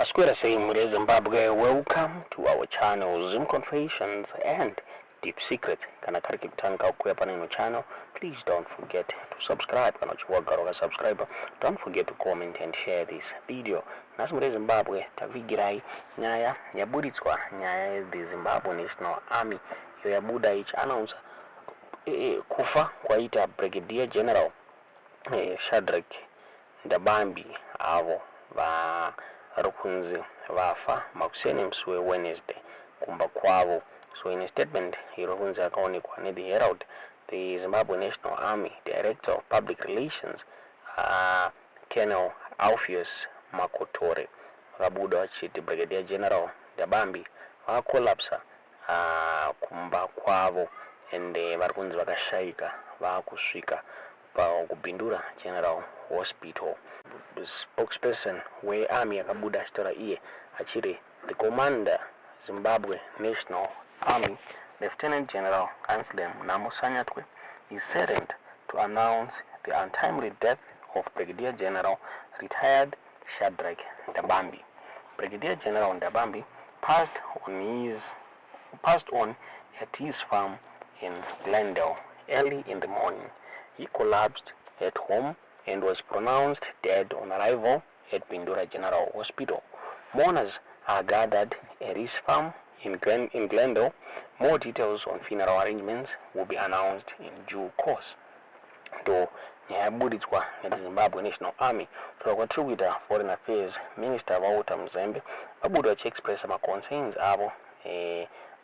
Asquera saying Zimbabwe, welcome to our channel Zim Confessions and Deep Secrets. Kana kariki kutanga ukuya pana ino channel. Please don't forget to subscribe. Kana chiwagaroka subscriber. Don't forget to comment and share this video. Nasi muri Zimbabwe tavigirai nyaya yaburitswa nyaya the Zimbabwe National Army yo yabuda ichi announce kufa kwaita Brigadier General Ndabambi avo va rukunzi vafa makuseni musi Wednesday kumba kwavo. So in a statement rukunzi akaonekwa ne the Herald, the Zimbabwe National Army Director of Public Relations Colonel Alpheus Makotore vakabuda vachiti Brigadier General Ndabambi vakakolapsa kumba kwavo ende varikunzi vakashaika vakusvika pakubhindura General Hospital. The spokesperson wearmy akabuda achitaura iye achiri the commander Zimbabwe National Army Lieutenant General Kanslem Namusanyatwe is saddened to announce the untimely death of Brigadier General retired Shadrack Ndabambi. Brigadier General Ndabambi passed on at his farm in Glendale early in the morning. He collapsed at home and was pronounced dead on arrival at Bindura General Hospital. Mourners are gathered at his farm in Glendale. More details on funeral arrangements will be announced in due course. Though yaburitswa the Zimbabwe National Army, Contributor Foreign Affairs Minister Walter Mzembe vabuda vachiexpressa maconcerns avo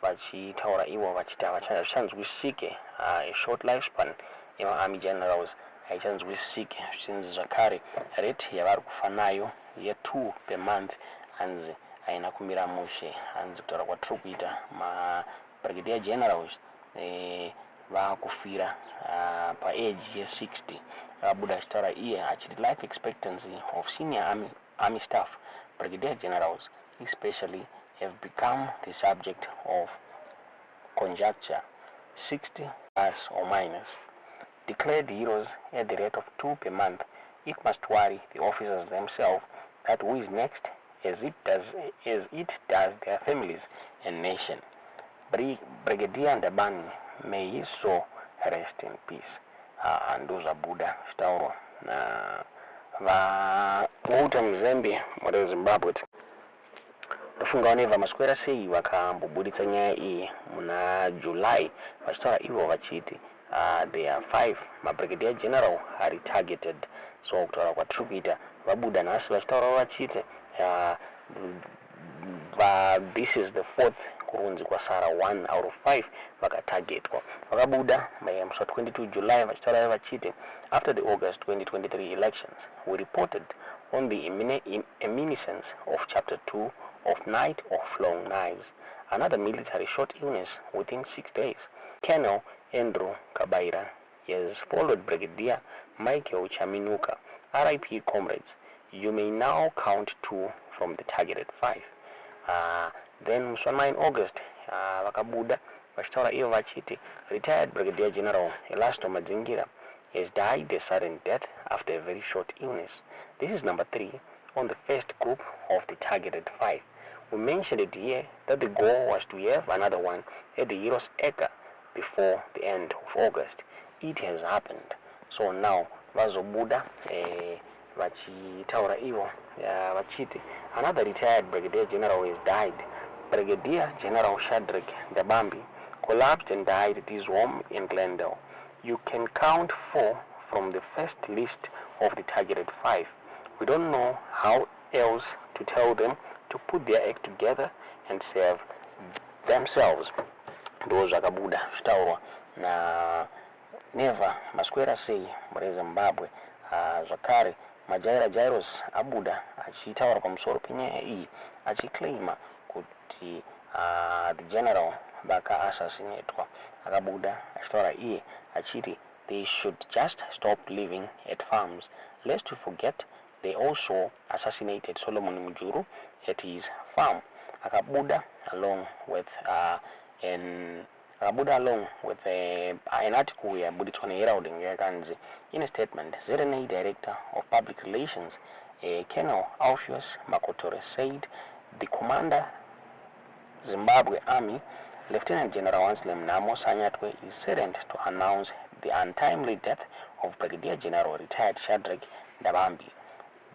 vachitaura ivo vachiti havachanzwisike a short lifespan yema-army generals haichanzwisike zvichinzi zvakare rate yavari kufa nayo ye2 per month hanzi haina kumira mushe. Hanzi kutaura kwatiri kuita ma-brigadier generals vakufira paage ye60. Vakabuda achitaura iye achiti life expectancy of senior army staff brigadier generals especially have become the subject of conjecture, 60 plus or minus. Declared heroes at the rate of 2 per month, it must worry the officers themselves that who is next, as it does their families and nation. Brigadier Ndabambi, may his soul rest in peace. Anduza Buddha Stauro na Walter Mzembe muri Zimbabwe vafunga vaneva maswera sei vakamboburitsa nyaya iyi muna July vachitaura ivo vachiti there are 5 mabrigadier general are targeted. So kutaura kwatiri kuita vabuda nhasi vachitaura vachiti this is the 4th kurunzi kwasara 1 out of 5 vakatargetwa. Vakabuda musi 22 July vachitaura vachiti after the August 2023 elections we reported on the imminence of chapter 2 of Night of Long Knives, another military short illness within 6 days. Colonel Andrew Kabaira has followed Brigadier Michael Chaminuka. RIP comrades, you may now count 2 from the targeted 5. Then in August vakabuda vachitaura ivo vachiti retired Brigadier General Elasto Madzingira has died a sudden death after a very short illness. This is number 3 on the first group of the targeted 5. We mentioned it here that the goal was to have another one at the Heroes Acre before the end of August. It has happened. So now vazobuda vachitaura ivo vachiti another retired Brigadier General has died. Brigadier General Shadrack Ndabambi collapsed and died at his home in Glendale. You can count 4 from the first list of the targeted 5. We don't know how else to tell them to put their act together and save themselves. Those vakabuda zvitaurwa na neva maswera sei muri Zimbabwe. Zvakare Jairus abuda achitaura pamusoro penyaya iyi achiclaima kuti the general vaka-assassinatedwa. Akabuda achitaura iye achiti they should just stop living at farms. Lest we forget, they also assassinated Solomon Mujuru at his farm. Akabuda along with an article here, Buditone Herald in a statement, ZNA Director of Public Relations Colonel Alpheus Makotore said the commander, Zimbabwe Army, Lieutenant General Wansley Mnamo Sanyatwe, is saddened to announce the untimely death of Brigadier General retired Shadrack Ndabambi.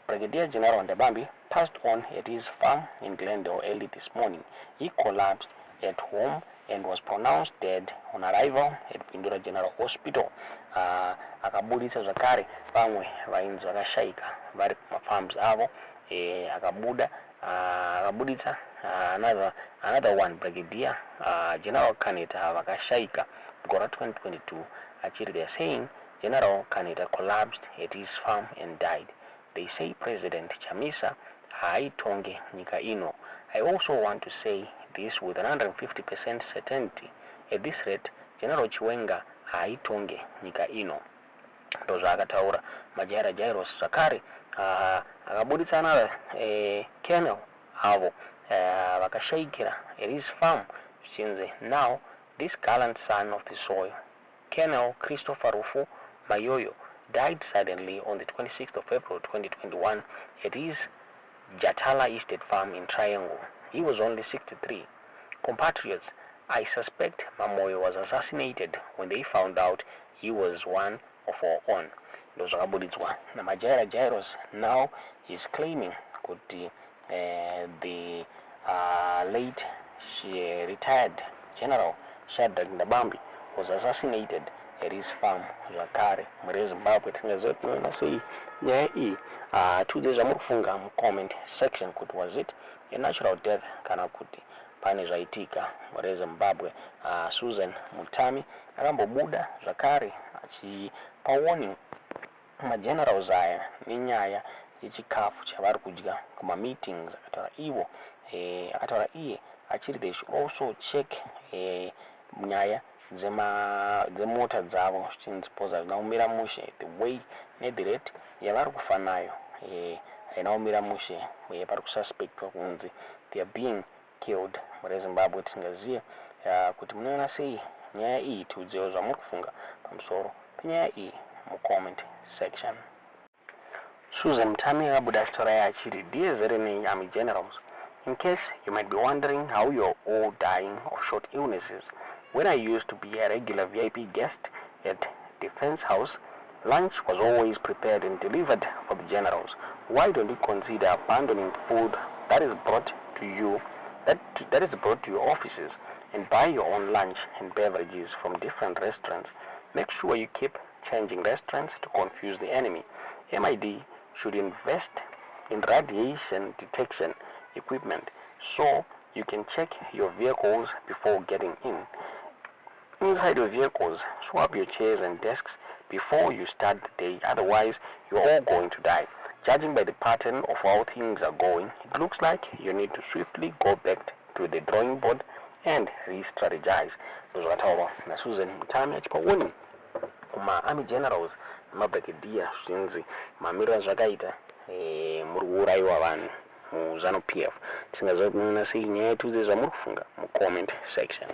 Brigadier General Ndabambi passed on at his farm in Glendale early this morning. He collapsed at home and was pronounced dead on arrival at Pindura General Hospital. Akabuditsa zvakare vamwe vainzi vakashaika vari kumafarms avo. Akabuditsa another one, Brigadier General Kaneta vakashaika mugore 2022. Actually, they are saying General Kaneta collapsed at his farm and died. They say President Chamisa haitonge nyika ino. I also want to say this with 150% certainty. At this rate, General Chiwenga haitonge nyika ino. Ndo akataura Majara Jairos Zakari. Akabuditsa another colonel avo vakashaikira at his farm. Now, this gallant son of the soil, Colonel Christopher Rufu Mayoyo, died suddenly on the 26th of April 2021 at his Jatala Estate farm in Triangle. He was only 63. Compatriots, I suspect Mamoyo was assassinated when they found out he was one of our own. Those are Abuditswa. Namajara Jairos now is claiming the late retired General Shadrack Ndabambi was assassinated at his farm Zakare muri Zimbabwe. Tingazotiona sei nyaya iyi tudze zvamukufunga comment section kuti was it a natural death kana kuti pane zvaitika muri Zimbabwe. Susan Mutami akambobuda zvakare achipa warning magenerals aya nenyaya yechikafu chavari kudya kuma meetings. Akataura ivo akataura iye achiri they should also check nyaya dzemota dzavo zvichizipoza zvinaumira mushe the way the rate yavari kufa nayo inaumira mushe pari kususpectwa kunzi they are being killed muri Zimbabwe. Tingaziye kuti munoona sei nyaya iyi. Tiudzewo zvamuri kufunga pamusoro penyaya iyi mucomment section. Susan Mtami akabuda achitaura achiti, dear Zerene Army Generals, in case you might be wondering how you're all dying of short illnesses, when I used to be a regular VIP guest at Defense House, lunch was always prepared and delivered for the generals. Why don't you consider abandoning food that is brought to you, that is brought to your offices, and buy your own lunch and beverages from different restaurants? Make sure you keep changing restaurants to confuse the enemy. MID should invest in radiation detection equipment so you can check your vehicles before getting in. Inside your vehicles, swap your chairs and desks before you start the day, otherwise you're all going to die. Judging by the pattern of how things are going, it looks like you need to swiftly go back to the drawing board and re-strategize. Those are na Susan Mtami achipa warning kuma army generals mabrigadier zvinzi mamiriro zvakaita muri kuuraiwa vanhu muZanu PF. Tingazoona sei nyaya tudze zvamuri kufunga mucomment section.